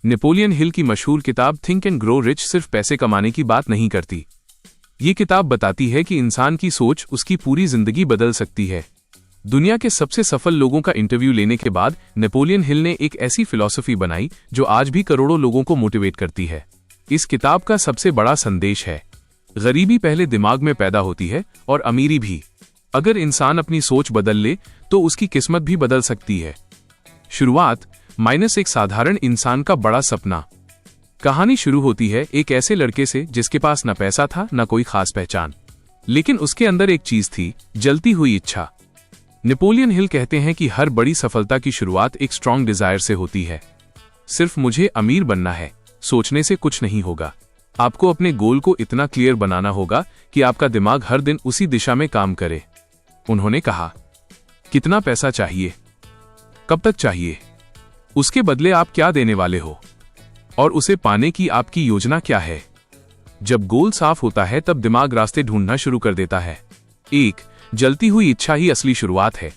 Napoleon Hill की मशहूर किताब थिंक एंड ग्रो रिच सिर्फ पैसे कमाने की बात नहीं करती। ये किताब बताती है कि इंसान की सोच उसकी पूरी जिंदगी बदल सकती है। दुनिया के सबसे सफल लोगों का इंटरव्यू लेने के बाद नेपोलियन हिल ने एक ऐसी फिलॉसफी बनाई जो आज भी करोड़ों लोगों को मोटिवेट करती है। इस किताब का सबसे बड़ा संदेश है, गरीबी पहले दिमाग में पैदा होती है और अमीरी भी। अगर इंसान अपनी सोच बदल ले तो उसकी किस्मत भी बदल सकती है। शुरुआत एक साधारण इंसान का बड़ा सपना। कहानी शुरू होती है एक ऐसे लड़के से जिसके पास न पैसा था न कोई खास पहचान, लेकिन उसके अंदर एक चीज थी, जलती हुई इच्छा। नेपोलियन हिल कहते हैं कि हर बड़ी सफलता की शुरुआत एक स्ट्रॉन्ग डिजायर से होती है। सिर्फ मुझे अमीर बनना है सोचने से कुछ नहीं होगा। आपको अपने गोल को इतना क्लियर बनाना होगा कि आपका दिमाग हर दिन उसी दिशा में काम करे। उन्होंने कहा, कितना पैसा चाहिए, कब तक चाहिए, उसके बदले आप क्या देने वाले हो, और उसे पाने की आपकी योजना क्या है। जब गोल साफ होता है तब दिमाग रास्ते ढूंढना शुरू कर देता है। एक जलती हुई इच्छा ही असली शुरुआत है।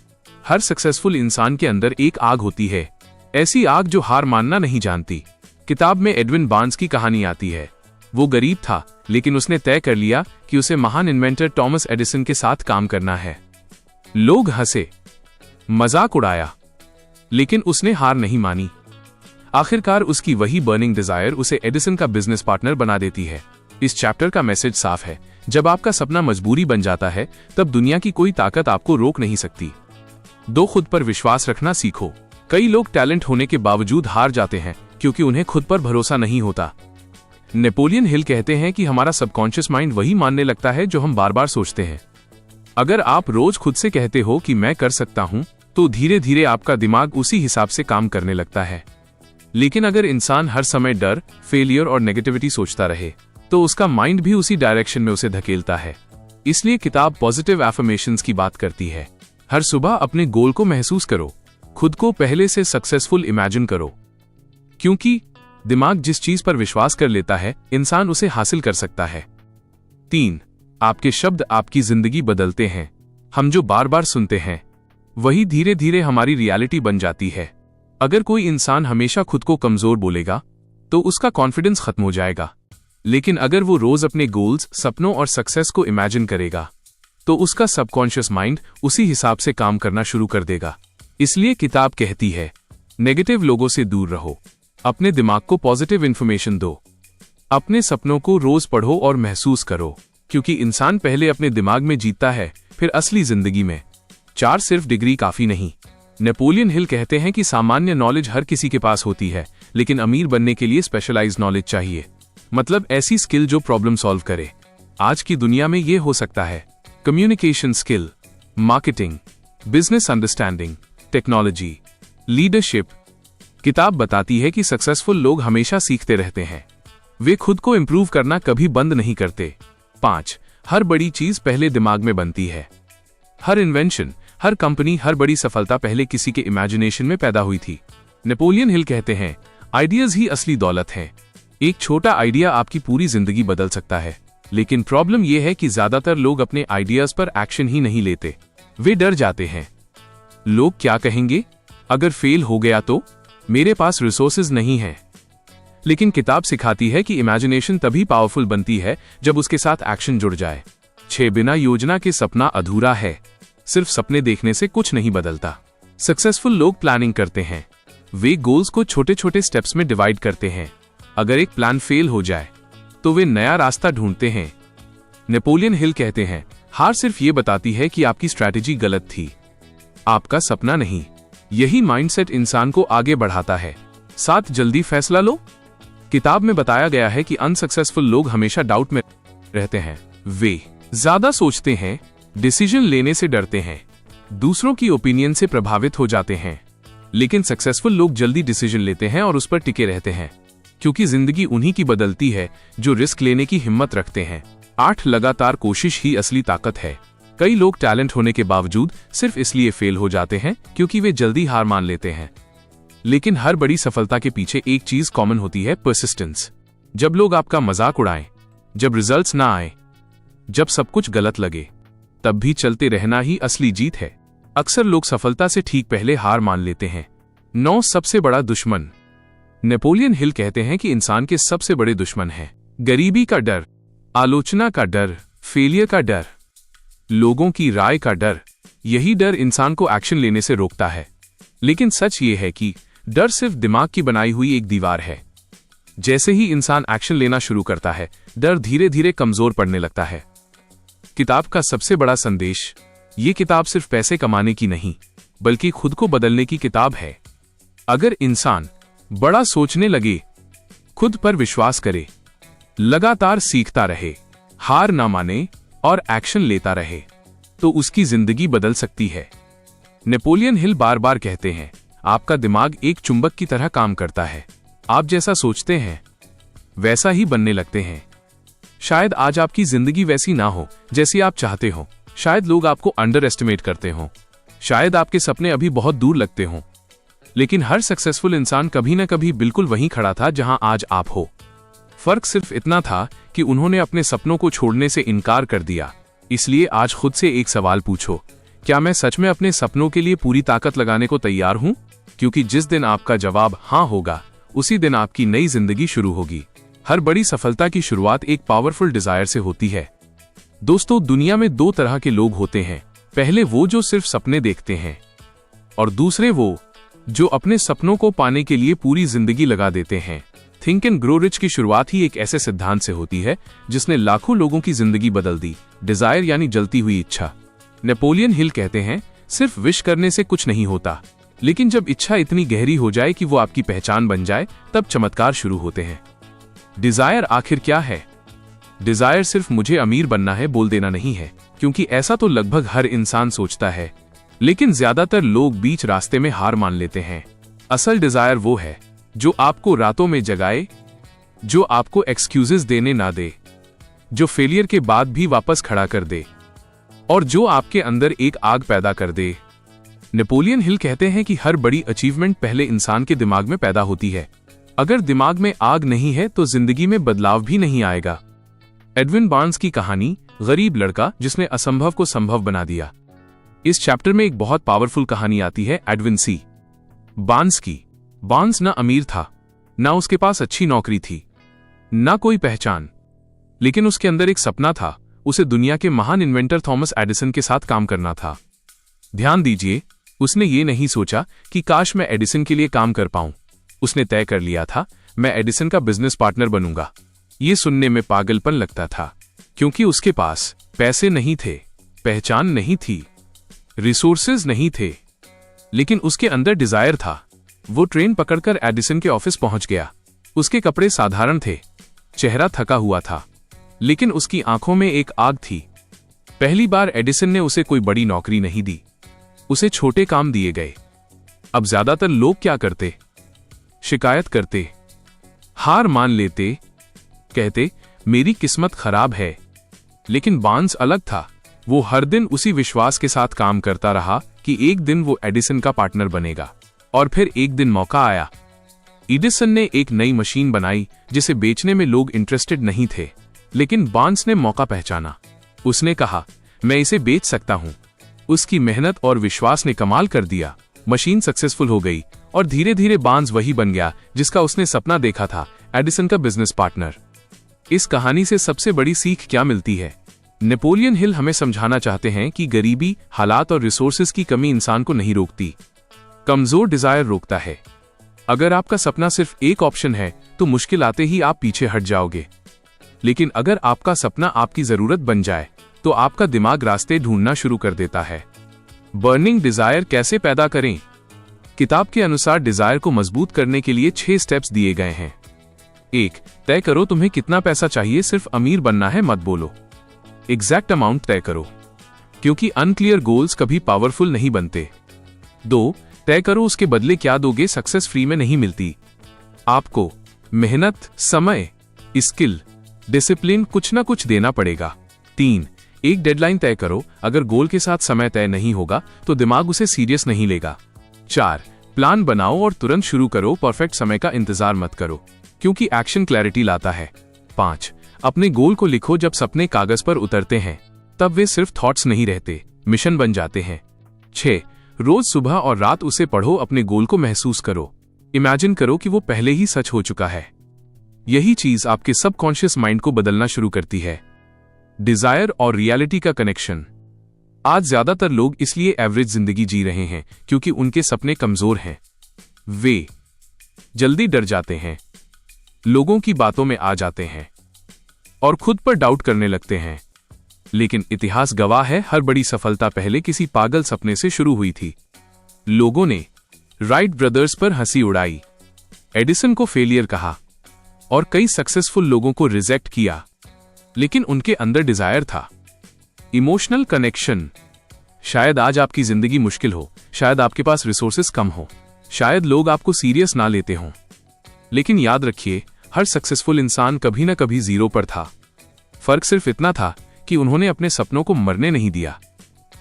हर सक्सेसफुल इंसान के अंदर एक आग होती है, ऐसी आग जो हार मानना नहीं जानती। किताब में एडविन बार्न्स की कहानी आती है। वो गरीब था लेकिन उसने तय कर लिया कि उसे महान इन्वेंटर टॉमस एडिसन के साथ काम करना है। लोग हंसे, मजाक उड़ाया, लेकिन उसने हार नहीं मानी। आखिरकार उसकी वही बर्निंग डिजायर उसे एडिसन का बिजनेस पार्टनर बना देती है। इस चैप्टर का मैसेज साफ है, जब आपका सपना मजबूरी बन जाता है तब दुनिया की कोई ताकत आपको रोक नहीं सकती। खुद पर विश्वास रखना सीखो। कई लोग टैलेंट होने के बावजूद हार जाते हैं क्योंकि उन्हें खुद पर भरोसा नहीं होता। नेपोलियन हिल कहते हैं कि हमारा सबकॉन्शियस माइंड वही मानने लगता है जो हम बार बार सोचते हैं। अगर आप रोज खुद से कहते हो कि मैं कर सकता हूं, तो धीरे धीरे आपका दिमाग उसी हिसाब से काम करने लगता है। लेकिन अगर इंसान हर समय डर, फेलियर और नेगेटिविटी सोचता रहे तो उसका माइंड भी उसी डायरेक्शन में उसे धकेलता है। इसलिए किताब पॉजिटिव एफर्मेशंस की बात करती है। हर सुबह अपने गोल को महसूस करो, खुद को पहले से सक्सेसफुल इमेजिन करो, क्योंकि दिमाग जिस चीज पर विश्वास कर लेता है इंसान उसे हासिल कर सकता है। 3 आपके शब्द आपकी जिंदगी बदलते हैं। हम जो बार बार सुनते हैं वही धीरे धीरे हमारी रियलिटी बन जाती है। अगर कोई इंसान हमेशा खुद को कमजोर बोलेगा तो उसका कॉन्फिडेंस खत्म हो जाएगा, लेकिन अगर वो रोज अपने गोल्स, सपनों और सक्सेस को इमेजिन करेगा तो उसका सबकॉन्शियस माइंड उसी हिसाब से काम करना शुरू कर देगा। इसलिए किताब कहती है, नेगेटिव लोगों से दूर रहो, अपने दिमाग को पॉजिटिव इंफॉर्मेशन दो, अपने सपनों को रोज पढ़ो और महसूस करो, क्योंकि इंसान पहले अपने दिमाग में जीतता है फिर असली जिंदगी में। 4 सिर्फ डिग्री काफी नहीं। नेपोलियन हिल कहते हैं कि सामान्य नॉलेज हर किसी के पास होती है, लेकिन अमीर बनने के लिए स्पेशलाइज्ड नॉलेज चाहिए, मतलब ऐसी स्किल जो प्रॉब्लम सॉल्व करे। आज की दुनिया में ये हो सकता है communication skill, marketing, business understanding, technology, leadership. किताब बताती है कि सक्सेसफुल लोग हमेशा सीखते रहते हैं, वे खुद को इंप्रूव करना कभी बंद नहीं करते। 5 हर बड़ी चीज पहले दिमाग में बनती है। हर इन्वेंशन, हर कंपनी, हर बड़ी सफलता पहले किसी के इमेजिनेशन में पैदा हुई थी। नेपोलियन हिल कहते हैं, आइडियाज ही असली दौलत है। एक छोटा आइडिया आपकी पूरी जिंदगी बदल सकता है, लेकिन प्रॉब्लम यह है कि ज्यादातर लोग अपने आइडियाज पर एक्शन ही नहीं लेते। वे डर जाते हैं। लोग क्या कहेंगे, अगर फेल हो गया तो, मेरे पास रिसोर्सेज नहीं है। लेकिन किताब सिखाती है कि इमेजिनेशन तभी पावरफुल बनती है जब उसके साथ एक्शन जुड़ जाए। 6 बिना योजना के सपना अधूरा है। सिर्फ सपने देखने से कुछ नहीं बदलता। सक्सेसफुल लोग प्लानिंग करते हैं। वे गोल्स को छोटे छोटे स्टेप्स में डिवाइड करते हैं। अगर एक प्लान फेल हो जाए तो वे नया रास्ता ढूंढते हैं। नेपोलियन हिल कहते हैं, हार सिर्फ ये बताती है कि आपकी स्ट्रैटेजी गलत थी, आपका सपना नहीं। यही माइंडसेट इंसान को आगे बढ़ाता है। 7 जल्दी फैसला लो। किताब में बताया गया है कि अनसक्सेसफुल लोग हमेशा डाउट में रहते हैं। वे ज्यादा सोचते हैं, डिसीजन लेने से डरते हैं, दूसरों की ओपिनियन से प्रभावित हो जाते हैं। लेकिन सक्सेसफुल लोग जल्दी डिसीजन लेते हैं और उस पर टिके रहते हैं, क्योंकि जिंदगी उन्हीं की बदलती है जो रिस्क लेने की हिम्मत रखते हैं। 8 लगातार कोशिश ही असली ताकत है। कई लोग टैलेंट होने के बावजूद सिर्फ इसलिए फेल हो जाते हैं क्योंकि वे जल्दी हार मान लेते हैं। लेकिन हर बड़ी सफलता के पीछे एक चीज कॉमन होती है, परसिस्टेंस। जब लोग आपका मजाक उड़ाएं, जब रिजल्ट्स ना आए, जब सब कुछ गलत लगे, तब भी चलते रहना ही असली जीत है। अक्सर लोग सफलता से ठीक पहले हार मान लेते हैं। 9 सबसे बड़ा दुश्मन। नेपोलियन हिल कहते हैं कि इंसान के सबसे बड़े दुश्मन हैं गरीबी का डर, आलोचना का डर, फेलियर का डर, लोगों की राय का डर। यही डर इंसान को एक्शन लेने से रोकता है। लेकिन सच ये है कि डर सिर्फ दिमाग की बनाई हुई एक दीवार है। जैसे ही इंसान एक्शन लेना शुरू करता है, डर धीरे धीरे कमजोर पड़ने लगता है। किताब का सबसे बड़ा संदेश, ये किताब सिर्फ पैसे कमाने की नहीं, बल्कि खुद को बदलने की किताब है। अगर इंसान बड़ा सोचने लगे, खुद पर विश्वास करे, लगातार सीखता रहे, हार ना माने और एक्शन लेता रहे, तो उसकी जिंदगी बदल सकती है। नेपोलियन हिल बार बार कहते हैं, आपका दिमाग एक चुंबक की तरह काम करता है। आप जैसा सोचते हैं वैसा ही बनने लगते हैं। शायद आज आपकी जिंदगी वैसी ना हो जैसी आप चाहते हो। शायद लोग आपको अंडर एस्टिमेट करते हों। शायद आपके सपने अभी बहुत दूर लगते हों। लेकिन हर सक्सेसफुल इंसान कभी न कभी बिल्कुल वहीं खड़ा था जहां आज आप हो। फर्क सिर्फ इतना था कि उन्होंने अपने सपनों को छोड़ने से इनकार कर दिया। इसलिए आज खुद से एक सवाल पूछो, क्या मैं सच में अपने सपनों के लिए पूरी ताकत लगाने को तैयार हूं? क्योंकि जिस दिन आपका जवाब हाँ होगा, उसी दिन आपकी नई जिंदगी शुरू होगी। हर बड़ी सफलता की शुरुआत एक पावरफुल डिजायर से होती है। दोस्तों, दुनिया में दो तरह के लोग होते हैं। पहले वो जो सिर्फ सपने देखते हैं, और दूसरे वो जो अपने सपनों को पाने के लिए पूरी जिंदगी लगा देते हैं। थिंक एंड ग्रो रिच की शुरुआत ही एक ऐसे सिद्धांत से होती है जिसने लाखों लोगों की जिंदगी बदल दी। डिजायर यानी जलती हुई इच्छा। नेपोलियन हिल कहते हैं, सिर्फ विश करने से कुछ नहीं होता, लेकिन जब इच्छा इतनी गहरी हो जाए कि वो आपकी पहचान बन जाए, तब चमत्कार शुरू होते हैं। डिजायर आखिर क्या है? डिजायर सिर्फ मुझे अमीर बनना है बोल देना नहीं है, क्योंकि ऐसा तो लगभग हर इंसान सोचता है। लेकिन ज्यादातर लोग बीच रास्ते में हार मान लेते हैं। असल डिजायर वो है जो आपको रातों में जगाए, जो आपको एक्सक्यूजेस देने ना दे, जो फेलियर के बाद भी वापस खड़ा कर दे, और जो आपके अंदर एक आग पैदा कर दे। नेपोलियन हिल कहते हैं कि हर बड़ी अचीवमेंट पहले इंसान के दिमाग में पैदा होती है। अगर दिमाग में आग नहीं है तो जिंदगी में बदलाव भी नहीं आएगा। एडविन बार्न्स की कहानी, गरीब लड़का जिसने असंभव को संभव बना दिया। इस चैप्टर में एक बहुत पावरफुल कहानी आती है एडविन सी बार्न्स की। बार्न्स ना अमीर था, ना उसके पास अच्छी नौकरी थी, ना कोई पहचान, लेकिन उसके अंदर एक सपना था। उसे दुनिया के महान इन्वेंटर थॉमस एडिसन के साथ काम करना था। ध्यान दीजिए, उसने ये नहीं सोचा कि काश मैं एडिसन के लिए काम कर पाऊं। उसने तय कर लिया था, मैं एडिसन का बिजनेस पार्टनर बनूंगा। ये सुनने में पागलपन लगता था, क्योंकि उसके पास पैसे नहीं थे, पहचान नहीं थी, रिसोर्सेज नहीं थे, लेकिन उसके अंदर डिजायर था। वो ट्रेन पकड़कर एडिसन के ऑफिस पहुंच गया। उसके कपड़े साधारण थे, चेहरा थका हुआ था, लेकिन उसकी आंखों में एक आग थी। पहली बार एडिसन ने उसे कोई बड़ी नौकरी नहीं दी, उसे छोटे काम दिए गए। अब ज्यादातर लोग क्या करते? शिकायत करते, हार मान लेते, कहते मेरी किस्मत खराब है। लेकिन बार्न्स अलग था। वो हर दिन उसी विश्वास के साथ काम करता रहा कि एक दिन वो एडिसन का पार्टनर बनेगा। और फिर एक दिन मौका आया। एडिसन ने एक नई मशीन बनाई जिसे बेचने में लोग इंटरेस्टेड नहीं थे, लेकिन बार्न्स ने मौका पहचाना। उसने कहा, मैं इसे बेच सकता हूं। उसकी मेहनत और विश्वास ने कमाल कर दिया। मशीन सक्सेसफुल हो गई और धीरे धीरे बार्न्स वही बन गया जिसका उसने सपना देखा था, एडिसन का बिजनेस पार्टनर। इस कहानी से सबसे बड़ी सीख क्या मिलती है? नेपोलियन हिल हमें समझाना चाहते हैं कि गरीबी, हालात और रिसोर्सेज की कमी इंसान को नहीं रोकती, कमजोर डिजायर रोकता है। अगर आपका सपना सिर्फ एक ऑप्शन है तो मुश्किल आते ही आप पीछे हट जाओगे, लेकिन अगर आपका सपना आपकी जरूरत बन जाए तो आपका दिमाग रास्ते ढूंढना शुरू कर देता है। बर्निंग डिजायर कैसे पैदा करें? किताब के अनुसार डिजायर को मजबूत करने के लिए 6 स्टेप्स दिए गए हैं। 1. तय करो तुम्हें कितना पैसा चाहिए, सिर्फ अमीर बनना है मत बोलो। एग्जैक्ट अमाउंट तय करो, क्योंकि अनक्लियर गोल्स कभी पावरफुल नहीं बनते। 2. तय करो उसके बदले क्या दोगे, सक्सेस फ्री में नहीं मिलती। आपको मेहनत, समय, स्किल, डिसिप्लिन कुछ ना कुछ देना पड़ेगा। 3. एक डेडलाइन तय करो, अगर गोल के साथ समय तय नहीं होगा तो दिमाग उसे सीरियस नहीं लेगा। 4. प्लान बनाओ और तुरंत शुरू करो, परफेक्ट समय का इंतजार मत करो, क्योंकि एक्शन क्लैरिटी लाता है। 5. अपने गोल को लिखो, जब सपने कागज पर उतरते हैं तब वे सिर्फ थॉट्स नहीं रहते, मिशन बन जाते हैं। 6. रोज सुबह और रात उसे पढ़ो, अपने गोल को महसूस करो। इमेजिन करो कि वो पहले ही सच हो चुका है। यही चीज आपके सबकॉन्शियस माइंड को बदलना शुरू करती है। डिजायर और रियलिटी का कनेक्शन। आज ज्यादातर लोग इसलिए एवरेज जिंदगी जी रहे हैं क्योंकि उनके सपने कमजोर हैं। वे जल्दी डर जाते हैं, लोगों की बातों में आ जाते हैं और खुद पर डाउट करने लगते हैं। लेकिन इतिहास गवाह है, हर बड़ी सफलता पहले किसी पागल सपने से शुरू हुई थी। लोगों ने राइट ब्रदर्स पर हंसी उड़ाई, एडिसन को फेलियर कहा और कई सक्सेसफुल लोगों को रिजेक्ट किया, लेकिन उनके अंदर डिजायर था। Emotional connection. शायद आज आपकी जिंदगी मुश्किल हो, शायद आपके पास रिसोर्सेस कम हो, शायद लोग आपको सीरियस ना लेते हों, लेकिन याद रखिए, हर सक्सेसफुल इंसान कभी ना कभी जीरो पर था। फर्क सिर्फ इतना था कि उन्होंने अपने सपनों को मरने नहीं दिया।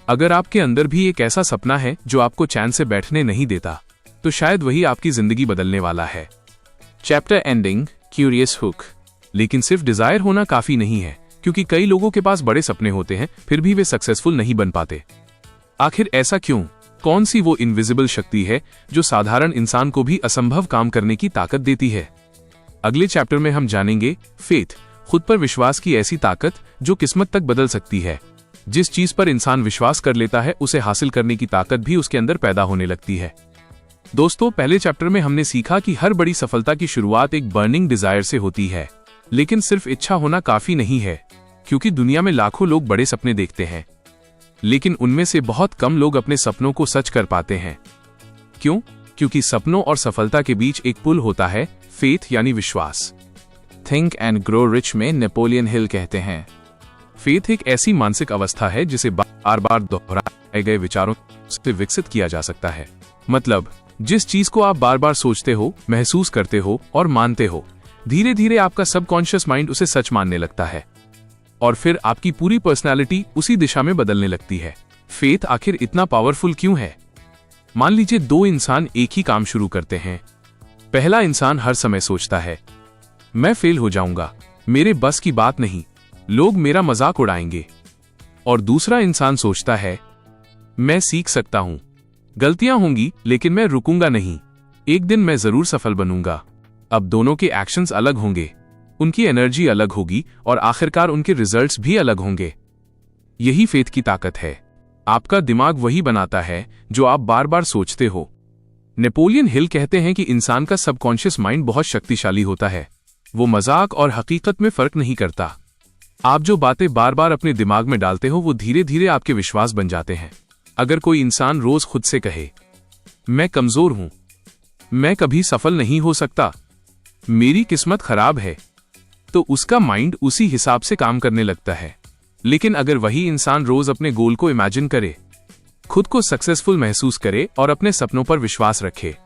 अगर आपके अंदर भी एक ऐसा सपना है जो आपको चैन से बैठने नहीं देता, तो शायद वही आपकी जिंदगी बदलने वाला है। Chapter ending, curious hook. लेकिन सिर्फ डिजायर होना काफी नहीं है, क्योंकि कई लोगों के पास बड़े सपने होते हैं, फिर भी वे सक्सेसफुल नहीं बन पाते। आखिर ऐसा क्यों? कौन सी वो इनविजिबल शक्ति है जो साधारण इंसान को भी असंभव काम करने की ताकत देती है? अगले चैप्टर में हम जानेंगे फेथ, खुद पर विश्वास की ऐसी ताकत जो किस्मत तक बदल सकती है। जिस चीज पर इंसान विश्वास कर लेता है, उसे हासिल करने की ताकत भी उसके अंदर पैदा होने लगती है। दोस्तों, पहले चैप्टर में हमने सीखा कि हर बड़ी सफलता की शुरुआत एक बर्निंग डिजायर से होती है। लेकिन सिर्फ इच्छा होना काफी नहीं है, क्योंकि दुनिया में लाखों लोग बड़े सपने देखते हैं, लेकिन उनमें से बहुत कम लोग अपने सपनों को सच कर पाते हैं। क्यों? क्योंकि सपनों और सफलता के बीच एक पुल होता है, फेथ यानी विश्वास। थिंक एंड ग्रो रिच में नेपोलियन हिल कहते हैं, फेथ एक ऐसी मानसिक अवस्था है जिसे बार बार दोहराए गए विचारों से विकसित किया जा सकता है। मतलब, जिस चीज को आप बार बार सोचते हो, महसूस करते हो और मानते हो, धीरे धीरे आपका सबकॉन्शियस माइंड उसे सच मानने लगता है और फिर आपकी पूरी पर्सनालिटी उसी दिशा में बदलने लगती है। फेथ आखिर इतना पावरफुल क्यों है? मान लीजिए दो इंसान एक ही काम शुरू करते हैं। पहला इंसान हर समय सोचता है, मैं फेल हो जाऊंगा, मेरे बस की बात नहीं, लोग मेरा मजाक उड़ाएंगे। और दूसरा इंसान सोचता है, मैं सीख सकता हूं, गलतियां होंगी लेकिन मैं रुकूंगा नहीं, एक दिन मैं जरूर सफल बनूंगा। अब दोनों के एक्शंस अलग होंगे, उनकी एनर्जी अलग होगी और आखिरकार उनके रिजल्ट्स भी अलग होंगे। यही फेथ की ताकत है। आपका दिमाग वही बनाता है जो आप बार बार सोचते हो। नेपोलियन हिल कहते हैं कि इंसान का सबकॉन्शियस माइंड बहुत शक्तिशाली होता है। वो मजाक और हकीकत में फर्क नहीं करता। आप जो बातें बार बार अपने दिमाग में डालते हो, वो धीरे धीरे आपके विश्वास बन जाते हैं। अगर कोई इंसान रोज खुद से कहे, मैं कमजोर हूं, मैं कभी सफल नहीं हो सकता, मेरी किस्मत खराब है, तो उसका माइंड उसी हिसाब से काम करने लगता है। लेकिन अगर वही इंसान रोज अपने गोल को इमेजिन करे, खुद को सक्सेसफुल महसूस करे और अपने सपनों पर विश्वास रखे,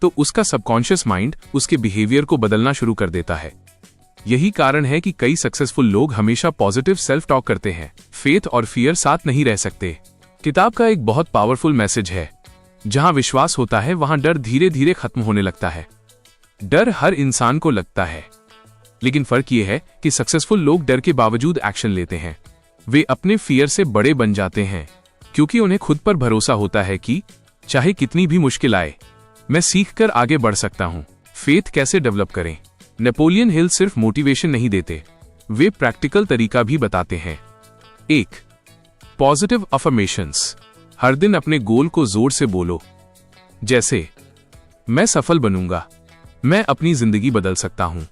तो उसका सबकॉन्शियस माइंड उसके बिहेवियर को बदलना शुरू कर देता है। यही कारण है कि कई सक्सेसफुल लोग हमेशा पॉजिटिव सेल्फ टॉक करते हैं। फेथ और फियर साथ नहीं रह सकते। किताब का एक बहुत पावरफुल मैसेज है, जहां विश्वास होता है वहां डर धीरे धीरे खत्म होने लगता है। डर हर इंसान को लगता है, लेकिन फर्क यह है कि सक्सेसफुल लोग डर के बावजूद एक्शन लेते हैं। वे अपने फियर से बड़े बन जाते हैं, क्योंकि उन्हें खुद पर भरोसा होता है कि चाहे कितनी भी मुश्किल आए, मैं सीखकर आगे बढ़ सकता हूं। फेथ कैसे डेवलप करें? नेपोलियन हिल सिर्फ मोटिवेशन नहीं देते, वे प्रैक्टिकल तरीका भी बताते हैं। 1. Positive affirmations. हर दिन अपने गोल को जोर से बोलो, जैसे मैं सफल बनूंगा, मैं अपनी जिंदगी बदल सकता हूं,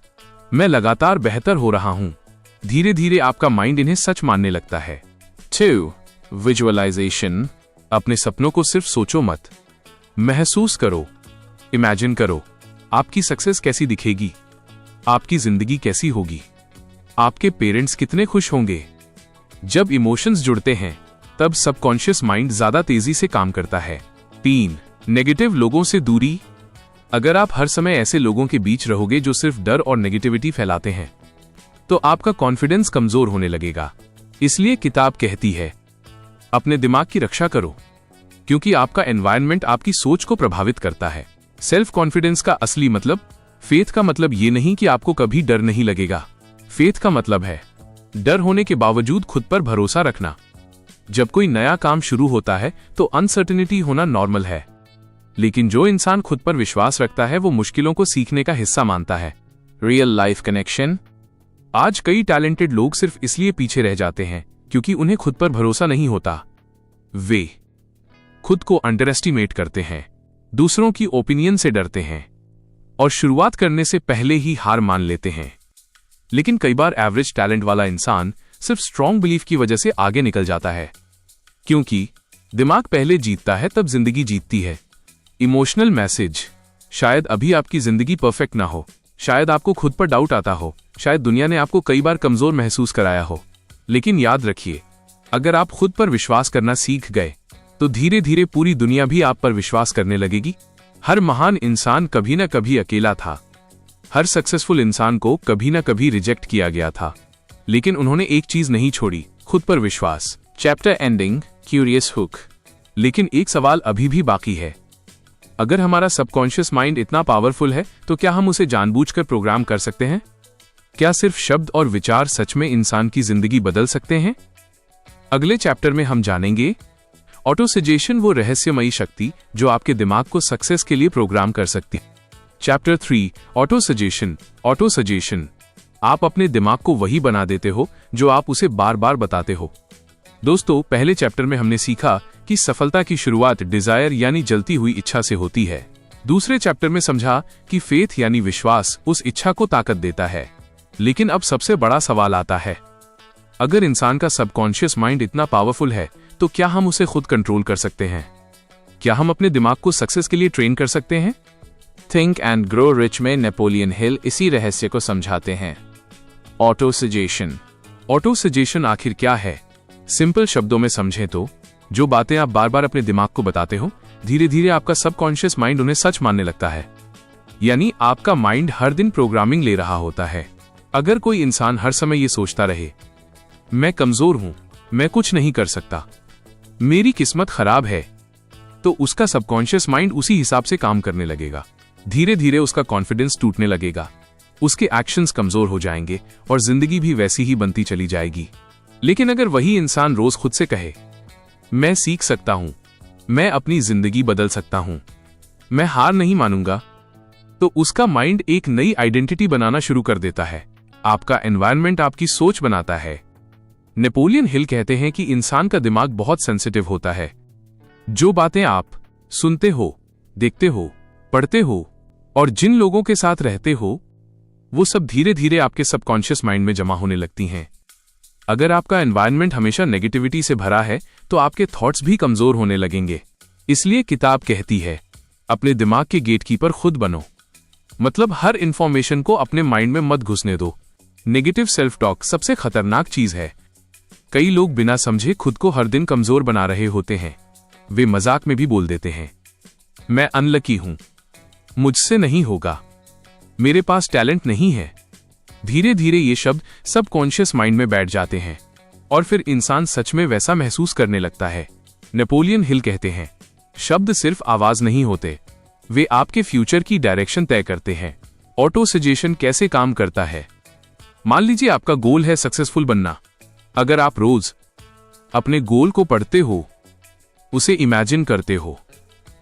मैं लगातार बेहतर हो रहा हूं। धीरे धीरे आपका माइंड इन्हें सच मानने लगता है। 2. विजुअलाइजेशन। अपने सपनों को सिर्फ सोचो मत, महसूस करो। इमेजिन करो, आपकी सक्सेस कैसी दिखेगी, आपकी जिंदगी कैसी होगी, आपके पेरेंट्स कितने खुश होंगे। जब इमोशंस जुड़ते हैं, तब सबकॉन्शियस माइंड ज्यादा तेजी से काम करता है। 3. नेगेटिव लोगों से दूरी। अगर आप हर समय ऐसे लोगों के बीच रहोगे जो सिर्फ डर और नेगेटिविटी फैलाते हैं, तो आपका कॉन्फिडेंस कमजोर होने लगेगा। इसलिए किताब कहती है, अपने दिमाग की रक्षा करो, क्योंकि आपका एनवायरनमेंट आपकी सोच को प्रभावित करता है। सेल्फ कॉन्फिडेंस का असली मतलब, फेथ का मतलब ये नहीं कि आपको कभी डर नहीं लगेगा। फेथ का मतलब है डर होने के बावजूद खुद पर भरोसा रखना। जब कोई नया काम शुरू होता है तो अनसर्टेनिटी होना नॉर्मल है, लेकिन जो इंसान खुद पर विश्वास रखता है वो मुश्किलों को सीखने का हिस्सा मानता है। Real life connection. आज कई टैलेंटेड लोग सिर्फ इसलिए पीछे रह जाते हैं क्योंकि उन्हें खुद पर भरोसा नहीं होता। वे खुद को अंडर एस्टिमेट करते हैं, दूसरों की ओपिनियन से डरते हैं और शुरुआत करने से पहले ही हार मान लेते हैं। लेकिन कई बार एवरेज टैलेंट वाला इंसान सिर्फ स्ट्रॉन्ग बिलीफ की वजह से आगे निकल जाता है, क्योंकि दिमाग पहले जीतता है तब जिंदगी जीतती है। Emotional message. शायद अभी आपकी जिंदगी परफेक्ट ना हो, शायद आपको खुद पर डाउट आता हो, शायद दुनिया ने आपको कई बार कमजोर महसूस कराया हो, लेकिन याद रखिए, अगर आप खुद पर विश्वास करना सीख गए तो धीरे धीरे पूरी दुनिया भी आप पर विश्वास करने लगेगी। हर महान इंसान कभी ना कभी अकेला था, हर सक्सेसफुल इंसान को कभी ना कभी रिजेक्ट किया गया था, लेकिन उन्होंने एक चीज नहीं छोड़ी, खुद पर विश्वास। Chapter ending, curious hook. लेकिन एक सवाल अभी भी बाकी है, अगर हमारा सबकॉन्शियस माइंड इतना पावरफुल है तो क्या हम उसे जानबूझकर प्रोग्राम कर सकते हैं? क्या सिर्फ शब्द और विचार सच में इंसान की जिंदगी बदल सकते हैं? अगले चैप्टर में हम जानेंगे ऑटो सजेशन, वो रहस्यमयी शक्ति जो आपके दिमाग को सक्सेस के लिए प्रोग्राम कर सकती है। Chapter 3, auto suggestion. Auto suggestion, आप अपने दिमाग को वही बना देते हो जो आप उसे बार बार बताते हो। दोस्तों, पहले चैप्टर में हमने सीखा कि सफलता की शुरुआत डिजायर यानी जलती हुई इच्छा से होती है। दूसरे चैप्टर में समझा कि फेथ यानी विश्वास उस इच्छा को ताकत देता है। लेकिन अब सबसे बड़ा सवाल आता है, अगर इंसान का सबकॉन्शियस माइंड इतना पावरफुल है तो क्या हम उसे खुद कंट्रोल कर सकते हैं? क्या हम अपने दिमाग को सक्सेस के लिए ट्रेन कर सकते हैं? थिंक एंड ग्रो रिच में नेपोलियन हिल इसी रहस्य को समझाते हैं। Auto suggestion. ऑटो सजेशन आखिर क्या है? सिंपल शब्दों में समझें तो जो बातें आप बार बार अपने दिमाग को बताते हो, धीरे धीरे आपका सबकॉन्शियस माइंड उन्हें सच मानने लगता है। यानी आपका माइंड हर दिन प्रोग्रामिंग ले रहा होता है। अगर कोई इंसान हर समय ये सोचता रहे, मैं कमजोर हूं, मैं कुछ नहीं कर सकता, मेरी किस्मत खराब है, तो उसका सबकॉन्शियस माइंड उसी हिसाब से काम करने लगेगा। धीरे धीरे उसका कॉन्फिडेंस टूटने लगेगा, उसके एक्शंस कमजोर हो जाएंगे और जिंदगी भी वैसी ही बनती चली जाएगी। लेकिन अगर वही इंसान रोज खुद से कहे, मैं सीख सकता हूं, मैं अपनी जिंदगी बदल सकता हूं, मैं हार नहीं मानूंगा, तो उसका माइंड एक नई आइडेंटिटी बनाना शुरू कर देता है। आपका एनवायरनमेंट आपकी सोच बनाता है। नेपोलियन हिल कहते हैं कि इंसान का दिमाग बहुत सेंसिटिव होता है। जो बातें आप सुनते हो, देखते हो, पढ़ते हो और जिन लोगों के साथ रहते हो, वो सब धीरे धीरे आपके सबकॉन्शियस माइंड में जमा होने लगती हैं। अगर आपका एनवायरनमेंट हमेशा नेगेटिविटी से भरा है तो आपके थॉट्स भी कमजोर होने लगेंगे। इसलिए किताब कहती है, अपने दिमाग के गेटकीपर खुद बनो। मतलब हर इंफॉर्मेशन को अपने माइंड में मत घुसने दो। नेगेटिव सेल्फ टॉक सबसे खतरनाक चीज है। कई लोग बिना समझे खुद को हर दिन कमजोर बना रहे होते हैं। वे मजाक में भी बोल देते हैं, मैं अनलकी हूं, मुझसे नहीं होगा, मेरे पास टैलेंट नहीं है। धीरे धीरे ये शब्द सबकॉन्शियस माइंड में बैठ जाते हैं और फिर इंसान सच में वैसा महसूस करने लगता है। नेपोलियन हिल कहते हैं, शब्द सिर्फ आवाज नहीं होते, वे आपके फ्यूचर की डायरेक्शन तय करते हैं। ऑटो सजेशन कैसे काम करता है? मान लीजिए आपका गोल है सक्सेसफुल बनना। अगर आप रोज अपने गोल को पढ़ते हो, उसे इमेजिन करते हो,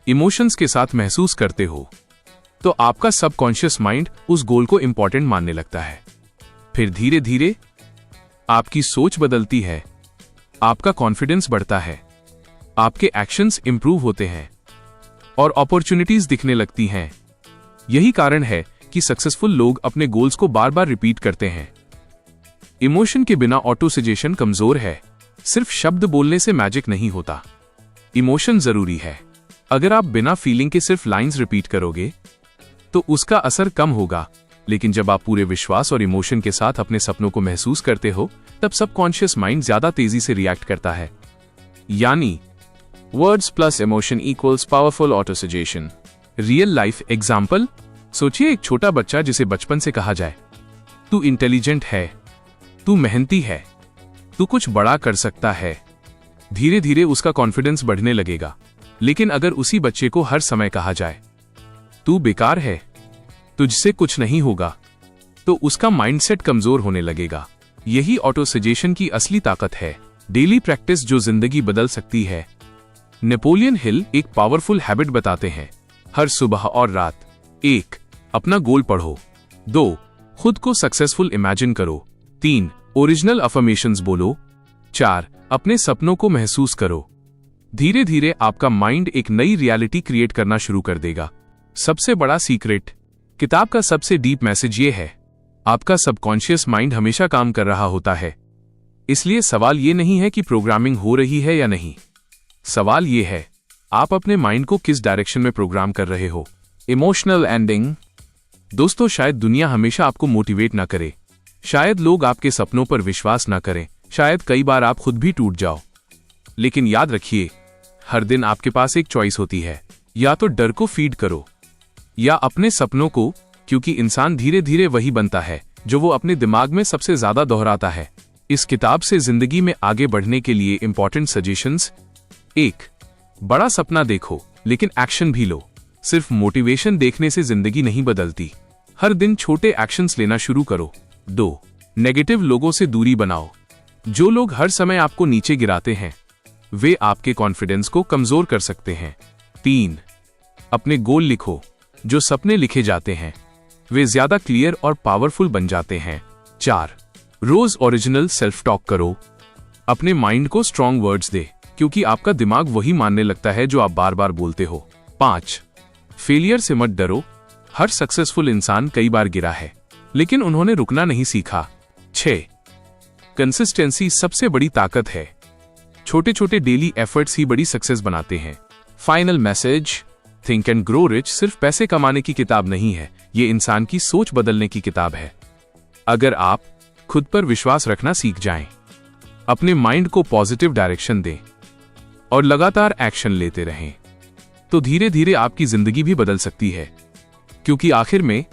इमोशंस के साथ महसूस करते हो, तो आपका सबकॉन्शियस माइंड उस गोल को इंपॉर्टेंट मानने लगता है। फिर धीरे धीरे आपकी सोच बदलती है, आपका कॉन्फिडेंस बढ़ता है, आपके एक्शंस इंप्रूव होते हैं और अपॉर्चुनिटीज दिखने लगती हैं। यही कारण है कि सक्सेसफुल लोग अपने गोल्स को बार बार रिपीट करते हैं। इमोशन के बिना ऑटो सजेशन कमजोर है। सिर्फ शब्द बोलने से मैजिक नहीं होता, इमोशन जरूरी है। अगर आप बिना फीलिंग के सिर्फ लाइंस रिपीट करोगे तो उसका असर कम होगा, लेकिन जब आप पूरे विश्वास और इमोशन के साथ अपने सपनों को महसूस करते हो, तब सबकॉन्शियस माइंड ज्यादा तेजी से रिएक्ट करता है। यानी words plus emotion equals powerful auto suggestion. Real life example, सोचिए एक छोटा बच्चा जिसे बचपन से कहा जाए, तू इंटेलिजेंट है, तू मेहनती है, तू कुछ बड़ा कर सकता है। धीरे धीरे उसका कॉन्फिडेंस बढ़ने लगेगा। लेकिन अगर उसी बच्चे को हर समय कहा जाए, तू बेकार है, तुझसे कुछ नहीं होगा, तो उसका माइंडसेट कमजोर होने लगेगा। यही ऑटो सजेशन की असली ताकत है, डेली प्रैक्टिस जो जिंदगी बदल सकती है। नेपोलियन हिल एक पावरफुल हैबिट बताते हैं, हर सुबह और रात। 1. अपना गोल पढ़ो। 2. खुद को सक्सेसफुल इमेजिन करो। 3. ओरिजिनल अफर्मेशंस बोलो। 4. अपने सपनों को महसूस करो। धीरे धीरे आपका माइंड एक नई रियलिटी क्रिएट करना शुरू कर देगा। सबसे बड़ा सीक्रेट, किताब का सबसे डीप मैसेज ये है, आपका सबकॉन्शियस माइंड हमेशा काम कर रहा होता है। इसलिए सवाल ये नहीं है कि प्रोग्रामिंग हो रही है या नहीं, सवाल ये है आप अपने माइंड को किस डायरेक्शन में प्रोग्राम कर रहे हो। Emotional ending. दोस्तों, शायद दुनिया हमेशा आपको मोटिवेट ना करे, शायद लोग आपके सपनों पर विश्वास ना करें, शायद कई बार आप खुद भी टूट जाओ, लेकिन याद रखिए, हर दिन आपके पास एक चॉइस होती है, या तो डर को फीड करो या अपने सपनों को, क्योंकि इंसान धीरे धीरे वही बनता है जो वो अपने दिमाग में सबसे ज्यादा दोहराता है। इस किताब से जिंदगी में आगे बढ़ने के लिए इंपॉर्टेंट सजेशंस। 1. बड़ा सपना देखो, लेकिन एक्शन भी लो। सिर्फ मोटिवेशन देखने से जिंदगी नहीं बदलती, हर दिन छोटे एक्शंस लेना शुरू करो। 2. नेगेटिव लोगों से दूरी बनाओ। जो लोग हर समय आपको नीचे गिराते हैं, वे आपके कॉन्फिडेंस को कमजोर कर सकते हैं। 3. अपने गोल लिखो। जो सपने लिखे जाते हैं, वे ज्यादा क्लियर और पावरफुल बन जाते हैं। 4. रोज ओरिजिनल सेल्फ टॉक करो। अपने माइंड को स्ट्रॉन्ग वर्ड्स दे, क्योंकि आपका दिमाग वही मानने लगता है जो आप बार बार बोलते हो। 5. फेलियर से मत डरो। हर सक्सेसफुल इंसान कई बार गिरा है, लेकिन उन्होंने रुकना नहीं सीखा। 6. कंसिस्टेंसी सबसे बड़ी ताकत है। छोटे छोटे डेली एफर्ट्स ही बड़ी सक्सेस बनाते हैं। Final message. Think and grow rich सिर्फ पैसे कमाने की किताब नहीं है, ये इंसान की सोच बदलने की किताब है। अगर आप खुद पर विश्वास रखना सीख जाएं, अपने माइंड को पॉजिटिव डायरेक्शन दें और लगातार एक्शन लेते रहें, तो धीरे धीरे आपकी जिंदगी भी बदल सकती है। क्योंकि आखिर में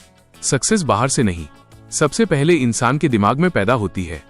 सक्सेस बाहर से नहीं, सबसे पहले इंसान के दिमाग में पैदा होती है।